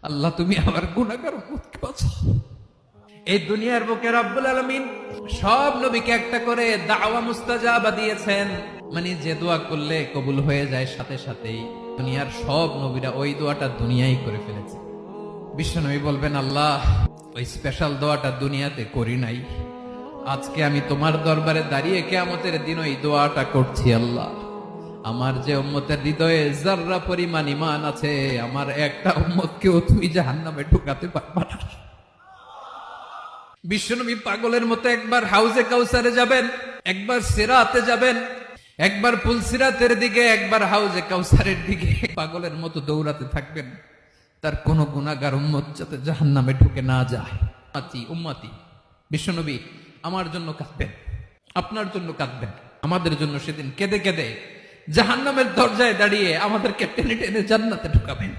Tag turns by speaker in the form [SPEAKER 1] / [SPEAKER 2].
[SPEAKER 1] আল্লাহ তুমি আমার গুনাহগার উম্মতকে বাঁচাও। এই দুনিয়ার বুকে রব্বুল আলামিন সব নবীকে একটা করে দাওয়া মুস্তাজাবা দিয়েছেন, মানে যে দোয়া করলে কবুল হয়ে যায় সাথে সাথেই। দুনিয়ার সব নবীরা ওই দোয়াটা দুনিয়ায় করে ফেলেছে। বিশ্বনবী বলবেন, আল্লাহ ওই স্পেশাল দোয়াটা দুনিয়াতে করি নাই, আজকে আমি তোমার দরবারে দাঁড়িয়ে কিয়ামতের দিন ওই দোয়াটা করছি। আল্লাহ আমার যে উম্মতের হৃদয়ে যাররা পরিমাণ ঈমান আছে, আমার একটা উম্মতকেও তুমি জাহান্নামে ঢুকাতে পারবা না। বিশ্বনবী পাগলের মতো একবার হাউজে কাউসারে যাবেন, একবার সিরাতে যাবেন, একবার পুলসিরাতের দিকে, একবার হাউজে কাউসারের দিকে পাগলের মতো দৌড়াতে থাকবেন, তার কোন গুনাহগার উম্মত যাতে জাহান্নামে ঢুকে না যায়। উম্মতি বিশ্বনবী আমার জন্য কাঁদবেন, আপনার জন্য কাঁদবেন, আমাদের জন্য সেদিন কেঁদে কেঁদে জাহান্নামের দরজায় দাঁড়িয়ে আমাদেরকে টেনে টেনে জান্নাতে ঢুকাবেন।